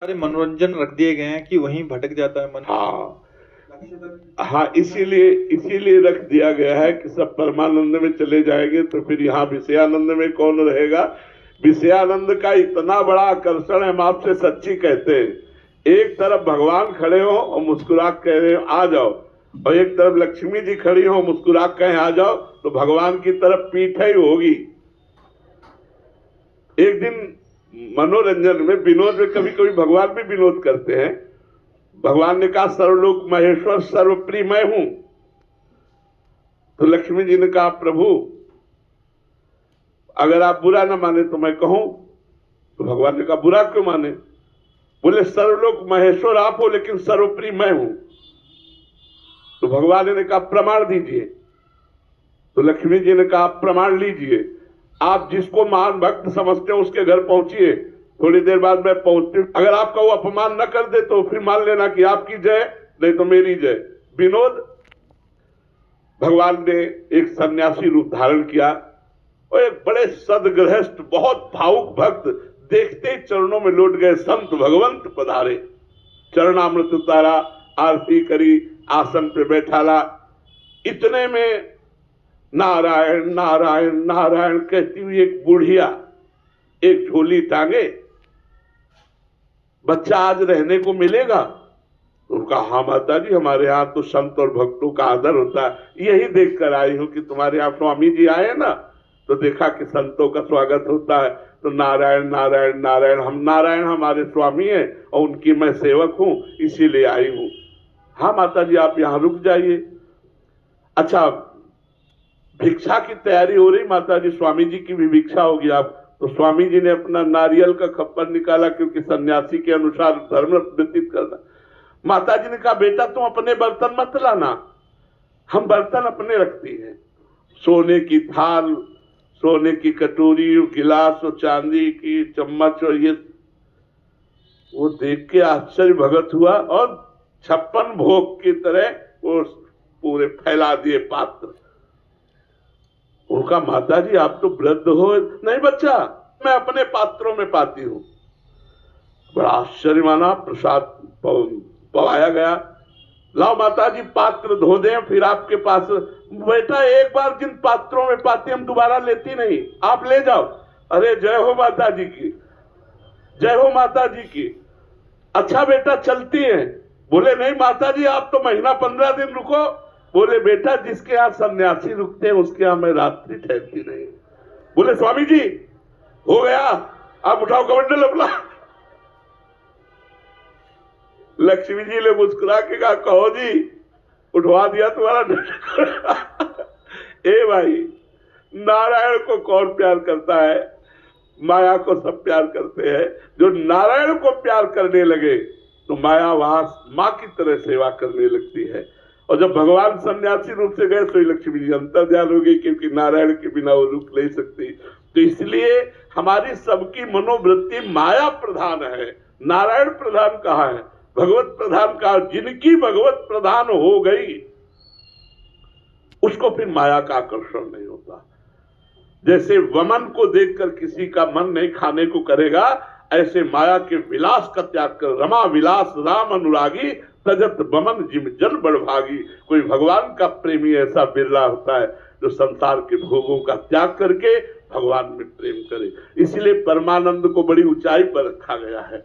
सारे मनोरंजन रख दिए गए हैं कि वहीं भटक जाता है मन। हाँ हाँ, इसीलिए इसीलिए रख दिया गया है कि सब परमानंद में चले जाएंगे तो फिर यहाँ विषयानंद में कौन रहेगा। विषयानंद का इतना बड़ा आकर्षण है, हम आपसे सच्ची कहते हैं। एक तरफ भगवान खड़े हो और मुस्कुरा कह रहे हो आ जाओ, और एक तरफ लक्ष्मी जी खड़ी हो मुस्कुरा कहें आ जाओ, तो भगवान की तरफ पीठ ही होगी। एक दिन मनोरंजन में, विनोद में कभी कभी भगवान भी विनोद करते हैं। भगवान ने कहा सर्वलोक महेश्वर सर्वप्रिय मैं हूं, तो लक्ष्मी जी ने कहा प्रभु अगर आप बुरा ना माने तो मैं कहूं। तो भगवान ने कहा बुरा क्यों माने। बोले सर्वलोक महेश्वर आप हो लेकिन सर्वप्रिय मैं हूं। तो भगवान ने कहा प्रमाण दीजिए। तो लक्ष्मी जी ने कहा प्रमाण लीजिए, आप जिसको महान भक्त समझते हो उसके घर पहुंचिए, थोड़ी देर बाद मैं पहुंचती हूं, अगर आपका वो अपमान न कर दे तो फिर मान लेना कि आपकी जय नहीं तो मेरी जय। विनोद। भगवान ने एक सन्यासी रूप धारण किया और एक बड़े सदगृहस्थ बहुत भावुक भक्त देखते ही चरणों में लौट गए। संत भगवंत पधारे, चरणामृत उतारा, आरती करी, आसन पे बैठाला। इतने में नारायण नारायण नारायण कहती हुई एक बुढ़िया एक झोली टांगे, बच्चा आज रहने को मिलेगा। उनका हाँ माता जी हमारे यहाँ तो संत और भक्तों का आदर होता है, यही देख कर आई हूं कि तुम्हारे यहाँ स्वामी जी आए ना तो देखा कि संतों का स्वागत होता है, तो नारायण नारायण नारायण, हम नारायण हमारे स्वामी हैं और उनकी मैं सेवक हूं इसीलिए आई हूं। हाँ माता जी आप यहाँ रुक जाइए। अच्छा भिक्षा की तैयारी हो रही माता जी, स्वामी जी की भी भिक्षा होगी आप। तो स्वामी जी ने अपना नारियल का खप्पर निकाला, क्योंकि सन्यासी के अनुसार धर्म व्यतीत करना। माता जी ने कहा बेटा तुम अपने बर्तन मत लाना, हम बर्तन अपने रखती हैं, सोने की थाल, सोने की कटोरी, गिलास और चांदी की चम्मच और ये। वो देख के आश्चर्य भगत हुआ और 56 भोग की तरह वो पूरे फैला दिए पात्र। उनका माता जी आप तो वृद्ध हो। नहीं बच्चा मैं अपने पात्रों में पाती हूं। बड़ा आश्चर्य माना, प्रसाद पवाया गया। लाओ माता जी पात्र धो दें फिर आपके पास। बेटा एक बार जिन पात्रों में पाती हम दोबारा लेती नहीं, आप ले जाओ। अरे जय हो माता जी की, जय हो माता जी की। अच्छा बेटा चलती हैं। बोले नहीं माता जी आप तो महीना 15 दिन रुको। बोले बेटा जिसके यहाँ सन्यासी रुकते हैं उसके यहाँ मैं रात्रि ठहरती नहीं। बोले स्वामी जी हो गया, आप उठाओ कमंडल अपना। लक्ष्मी जी ने मुस्कुरा के कहा कहो जी उठवा दिया तुम्हारा। ए भाई नारायण को कौन प्यार करता है, माया को सब प्यार करते हैं। जो नारायण को प्यार करने लगे तो माया वहां मां की तरह सेवा करने लगती है। और जब भगवान सन्यासी रूप से गए तो लक्ष्मी जी अंतर्ध्यान हो गई, क्योंकि नारायण के बिना वो रुक नहीं सकती। तो इसलिए हमारी सबकी मनोवृत्ति माया प्रधान है, नारायण प्रधान कहाँ है, भगवत प्रधान कहाँ। जिनकी भगवत प्रधान हो गई उसको फिर माया का आकर्षण नहीं होता। जैसे वमन को देखकर किसी का मन नहीं खाने को करेगा, ऐसे माया के विलास का त्याग कर रमा विलास राम अनुरागी तजत बमन जिम जल बड़भागी। कोई भगवान का प्रेमी ऐसा बिरला होता है जो संसार के भोगों का त्याग करके भगवान में प्रेम करे। इसलिए परमानंद को बड़ी ऊंचाई पर रखा गया है।